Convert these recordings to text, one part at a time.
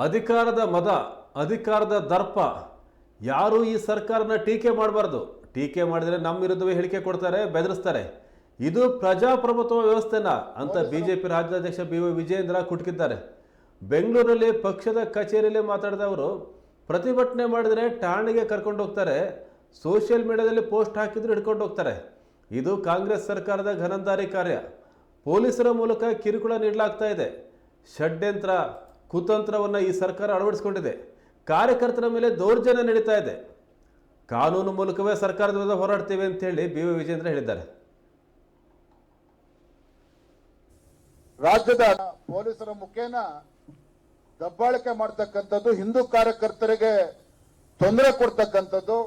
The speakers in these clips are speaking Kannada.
ಅಧಿಕಾರದ ಮದ, ಅಧಿಕಾರದ ದರ್ಪ. ಯಾರು ಈ ಸರ್ಕಾರನ ಟೀಕೆ ಮಾಡಬಾರ್ದು. ಟೀಕೆ ಮಾಡಿದರೆ ನಮ್ಮ ವಿರುದ್ಧವೇ ಹೇಳಿಕೆ ಕೊಡ್ತಾರೆ, ಬೆದರಿಸ್ತಾರೆ. ಇದು ಪ್ರಜಾಪ್ರಭುತ್ವ ವ್ಯವಸ್ಥೆನ ಅಂತ ಬಿಜೆಪಿ ರಾಜ್ಯಾಧ್ಯಕ್ಷ BY ವಿಜಯೇಂದ್ರ ಕುಟುಕಿದ್ದಾರೆ. ಬೆಂಗಳೂರಲ್ಲಿ ಪಕ್ಷದ ಕಚೇರಿಯಲ್ಲಿ ಮಾತಾಡಿದ ಅವರು, ಪ್ರತಿಭಟನೆ ಮಾಡಿದರೆ ಠಾಣೆಗೆ ಕರ್ಕೊಂಡು ಹೋಗ್ತಾರೆ, ಸೋಷಿಯಲ್ ಮೀಡಿಯಾದಲ್ಲಿ ಪೋಸ್ಟ್ ಹಾಕಿದ್ರು ಹಿಡ್ಕೊಂಡು ಹೋಗ್ತಾರೆ. ಇದು ಕಾಂಗ್ರೆಸ್ ಸರ್ಕಾರದ ಘನಂದಾರಿ ಕಾರ್ಯ. ಪೊಲೀಸರ ಮೂಲಕ ಕಿರುಕುಳ ನೀಡಲಾಗ್ತಾ ಇದೆ. ಷಡ್ಯಂತ್ರ ಕುತಂತ್ರವನ್ನು ಈ ಸರ್ಕಾರ ಅಳವಡಿಸಿಕೊಂಡಿದೆ. ಕಾರ್ಯಕರ್ತರ ಮೇಲೆ ದೌರ್ಜನ್ಯ ನಡೀತಾ ಇದೆ. ಕಾನೂನು ಮೂಲಕವೇ ಸರ್ಕಾರದ ವಿರುದ್ಧ ಹೋರಾಡ್ತೇವೆ ಅಂತೇಳಿ BY ವಿಜಯೇಂದ್ರ ಹೇಳಿದ್ದಾರೆ. ರಾಜ್ಯದ ಪೊಲೀಸರ ಮುಖೇನ ದಬ್ಬಾಳಿಕೆ ಮಾಡ್ತಕ್ಕಂಥದ್ದು, ಹಿಂದೂ ಕಾರ್ಯಕರ್ತರಿಗೆ ತೊಂದರೆ ಕೊಡ್ತಕ್ಕಂಥದ್ದು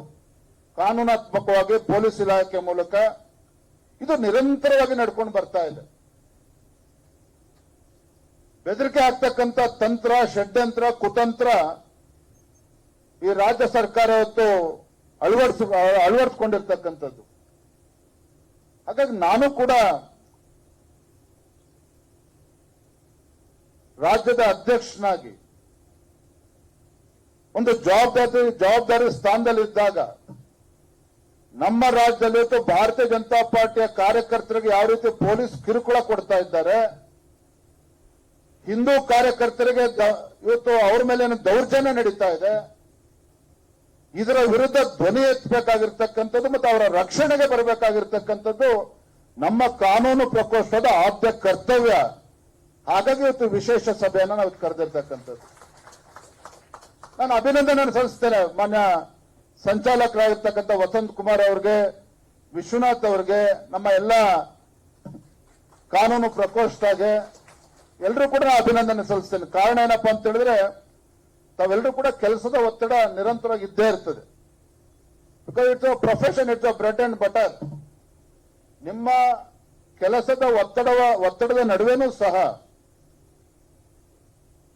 ಕಾನೂನಾತ್ಮಕವಾಗಿ ಪೊಲೀಸ್ ಇಲಾಖೆ ಮೂಲಕ ಇದು ನಿರಂತರವಾಗಿ ನಡ್ಕೊಂಡು ಬರ್ತಾ ಇದೆ. ಬೆದರಿಕೆ ಆಗ್ತಕ್ಕಂಥ ತಂತ್ರ, ಷಡ್ಯಂತ್ರ, ಕುತಂತ್ರ ಈ ರಾಜ್ಯ ಸರ್ಕಾರ ಇವತ್ತು ಅಳವಡಿಸಿಕೊಂಡಿರ್ತಕ್ಕಂಥದ್ದು. ಹಾಗಾಗಿ ನಾನು ಕೂಡ ರಾಜ್ಯದ ಅಧ್ಯಕ್ಷನಾಗಿ ಒಂದು ಜವಾಬ್ದಾರಿ ಸ್ಥಾನದಲ್ಲಿದ್ದಾಗ ನಮ್ಮ ರಾಜ್ಯದಲ್ಲಿ ಇವತ್ತು ಭಾರತೀಯ ಜನತಾ ಪಾರ್ಟಿಯ ಕಾರ್ಯಕರ್ತರಿಗೆ ಯಾವ ರೀತಿ ಪೊಲೀಸ್ ಕಿರುಕುಳ ಕೊಡ್ತಾ ಇದ್ದಾರೆ, ಹಿಂದೂ ಕಾರ್ಯಕರ್ತರಿಗೆ ಇವತ್ತು ಅವ್ರ ಮೇಲೆ ದೌರ್ಜನ್ಯ ನಡೀತಾ ಇದೆ, ಇದರ ವಿರುದ್ಧ ಧ್ವನಿ ಎತ್ತಬೇಕಾಗಿರ್ತಕ್ಕಂಥದ್ದು ಮತ್ತು ಅವರ ರಕ್ಷಣೆಗೆ ಬರಬೇಕಾಗಿರ್ತಕ್ಕಂಥದ್ದು ನಮ್ಮ ಕಾನೂನು ಪ್ರಕೋಷ್ಠದ ಆದ್ಯ ಕರ್ತವ್ಯ. ಹಾಗಾಗಿ ಇವತ್ತು ವಿಶೇಷ ಸಭೆಯನ್ನು ನಾವು ಕರೆದಿರ್ತಕ್ಕಂಥದ್ದು. ನಾನು ಅಭಿನಂದನೆ ಸಲ್ಲಿಸ್ತೇನೆ ಮಾನ್ಯ ಸಂಚಾಲಕರಾಗಿರ್ತಕ್ಕಂಥ ವಸಂತ್ ಕುಮಾರ್ ಅವ್ರಿಗೆ, ವಿಶ್ವನಾಥ್ ಅವ್ರಿಗೆ, ನಮ್ಮ ಎಲ್ಲ ಕಾನೂನು ಪ್ರಕೋಷ್ಠಗೆ ಎಲ್ಲರೂ ಕೂಡ ನಾನು ಅಭಿನಂದನೆ ಸಲ್ಲಿಸ್ತೇನೆ. ಕಾರಣ ಏನಪ್ಪಾ ಅಂತ ಹೇಳಿದ್ರೆ, ತಾವೆಲ್ಲರೂ ಕೂಡ ಕೆಲಸದ ಒತ್ತಡ ನಿರಂತರವಾಗಿ ಇದ್ದೇ ಇರ್ತದೆ. Because it's a profession, it's a bread and butter. ನಿಮ್ಮ ಕೆಲಸದ ಒತ್ತಡದ ನಡುವೆನೂ ಸಹ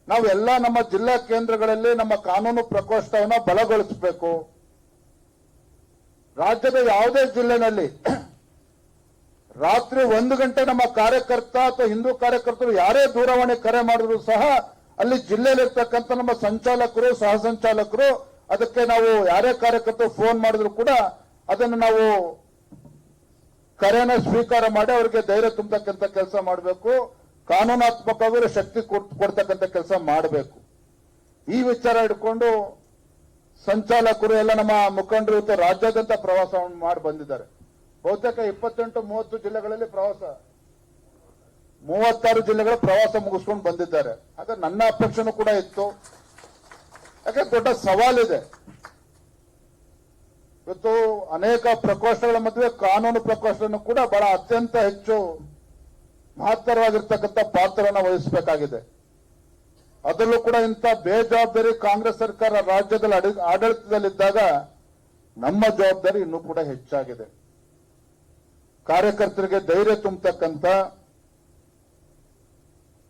ನಾವೆಲ್ಲ ನಮ್ಮ ಜಿಲ್ಲಾ ಕೇಂದ್ರಗಳಲ್ಲಿ ನಮ್ಮ ಕಾನೂನು ಪ್ರಕೋಷ್ಠವನ್ನು ಬಲಗೊಳಿಸಬೇಕು. ರಾಜ್ಯದ ಯಾವುದೇ ಜಿಲ್ಲೆನಲ್ಲಿ ರಾತ್ರಿ 1 ಗಂಟೆ ನಮ್ಮ ಕಾರ್ಯಕರ್ತ ಅಥವಾ ಹಿಂದೂ ಕಾರ್ಯಕರ್ತರು ಯಾರೇ ದೂರವಾಣಿ ಕರೆ ಮಾಡಿದ್ರು ಸಹ ಅಲ್ಲಿ ಜಿಲ್ಲೆಯಲ್ಲಿರ್ತಕ್ಕಂಥ ನಮ್ಮ ಸಂಚಾಲಕರು, ಸಹ ಸಂಚಾಲಕರು ಅದಕ್ಕೆ ನಾವು ಯಾರೇ ಕಾರ್ಯಕರ್ತರು ಫೋನ್ ಮಾಡಿದ್ರು ಕೂಡ ಅದನ್ನು ನಾವು ಕರೆನ ಸ್ವೀಕಾರ ಮಾಡಿ ಅವರಿಗೆ ಧೈರ್ಯ ತುಂಬತಕ್ಕಂಥ ಕೆಲಸ ಮಾಡಬೇಕು. ಕಾನೂನಾತ್ಮಕವಾಗಿ ಶಕ್ತಿ ಕೊಡ್ತಕ್ಕಂಥ ಕೆಲಸ ಮಾಡಬೇಕು. ಈ ವಿಚಾರ ಇಟ್ಕೊಂಡು ಸಂಚಾಲಕರು ಎಲ್ಲ ನಮ್ಮ ಮುಖಂಡರು ಇವತ್ತು ರಾಜ್ಯಾದ್ಯಂತ ಪ್ರವಾಸವನ್ನು ಮಾಡಿ ಬಂದಿದ್ದಾರೆ. ಬಹುತೇಕ 28-30 ಜಿಲ್ಲೆಗಳಲ್ಲಿ ಪ್ರವಾಸ, 36 ಜಿಲ್ಲೆಗಳ ಪ್ರವಾಸ ಮುಗಿಸ್ಕೊಂಡು ಬಂದಿದ್ದಾರೆ. ಹಾಗೆ ನನ್ನ ಅಪೇಕ್ಷೆನೂ ಕೂಡ ಇತ್ತು. ಯಾಕೆ ದೊಡ್ಡ ಸವಾಲಿದೆ ಇವತ್ತು. ಅನೇಕ ಪ್ರಕೋಷ್ಠಗಳ ಮಧ್ಯೆ ಕಾನೂನು ಪ್ರಕೋಷ್ಠವನ್ನು ಕೂಡ ಬಹಳ ಅತ್ಯಂತ ಹೆಚ್ಚು ಮಹತ್ತರವಾಗಿರ್ತಕ್ಕಂಥ ಪಾತ್ರವನ್ನು ವಹಿಸಬೇಕಾಗಿದೆ. ಅದರಲ್ಲೂ ಕೂಡ ಇಂಥ ಬೇಜವಾಬ್ದಾರಿ ಕಾಂಗ್ರೆಸ್ ಸರ್ಕಾರ ರಾಜ್ಯದಲ್ಲಿ ಆಡಳಿತದಲ್ಲಿದ್ದಾಗ ನಮ್ಮ ಜವಾಬ್ದಾರಿ ಇನ್ನೂ ಕೂಡ ಹೆಚ್ಚಾಗಿದೆ. ಕಾರ್ಯಕರ್ತರಿಗೆ ಧೈರ್ಯ ತುಂಬತಕ್ಕಂಥ,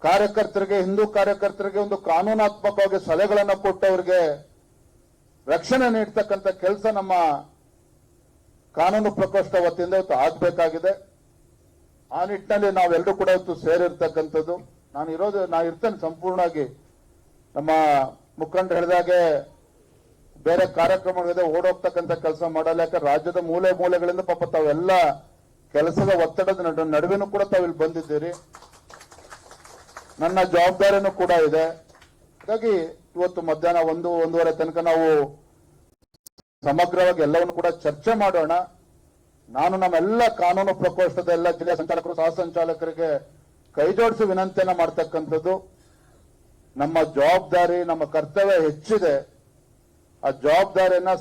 ಕಾರ್ಯಕರ್ತರಿಗೆ, ಹಿಂದೂ ಕಾರ್ಯಕರ್ತರಿಗೆ ಒಂದು ಕಾನೂನಾತ್ಮಕವಾಗಿ ಸಲಹೆಗಳನ್ನು ಕೊಟ್ಟು ಅವರಿಗೆ ರಕ್ಷಣೆ ನೀಡ್ತಕ್ಕಂಥ ಕೆಲಸ ನಮ್ಮ ಕಾನೂನು ಪ್ರಕೋಷ್ಠ ವತಿಯಿಂದ ಇವತ್ತು ಆಗಬೇಕಾಗಿದೆ. ಆ ನಿಟ್ಟಿನಲ್ಲಿ ನಾವೆಲ್ಲರೂ ಕೂಡ ಇವತ್ತು ಸೇರಿರ್ತಕ್ಕಂಥದ್ದು. ನಾ ಇರ್ತೇನೆ ಸಂಪೂರ್ಣವಾಗಿ. ನಮ್ಮ ಮುಖಂಡರು ಹೇಳಿದಾಗೆ ಬೇರೆ ಕಾರ್ಯಕ್ರಮಗಳಿದೆ, ಓಡೋಗ್ತಕ್ಕಂಥ ಕೆಲಸ ಮಾಡಲ್ಲ. ಯಾಕಂದ್ರೆ ರಾಜ್ಯದ ಮೂಲೆ ಮೂಲೆಗಳಿಂದ ಪಾಪ ತಾವೆಲ್ಲ ಕೆಲಸದ ಒತ್ತಡದ ನಡುವೆನೂ ಕೂಡ ತಾವಿಲ್ಲಿ ಬಂದಿದ್ದೀರಿ. ನನ್ನ ಜವಾಬ್ದಾರಿನೂ ಕೂಡ ಇದೆ. ಹಾಗಾಗಿ ಇವತ್ತು ಮಧ್ಯಾಹ್ನ 1-1:30 ತನಕ ನಾವು ಸಮಗ್ರವಾಗಿ ಎಲ್ಲವನ್ನು ಕೂಡ ಚರ್ಚೆ ಮಾಡೋಣ. ನಾನು ನಮ್ಮೆಲ್ಲ ಕಾನೂನು ಪ್ರಕೋಷ್ಠದ ಎಲ್ಲ ಜಿಲ್ಲಾ ಸಂಚಾಲಕರು, ಸಹ ಸಂಚಾಲಕರಿಗೆ ಕೈ ಜೋಡಿಸಿ ವಿನಂತಿಯನ್ನ ಮಾಡ್ತಕ್ಕಂಥದ್ದು. ನಮ್ಮ ಜವಾಬ್ದಾರಿ, ನಮ್ಮ ಕರ್ತವ್ಯ ಹೆಚ್ಚಿದೆ. ಆ ಜವಾಬ್ದಾರಿಯನ್ನ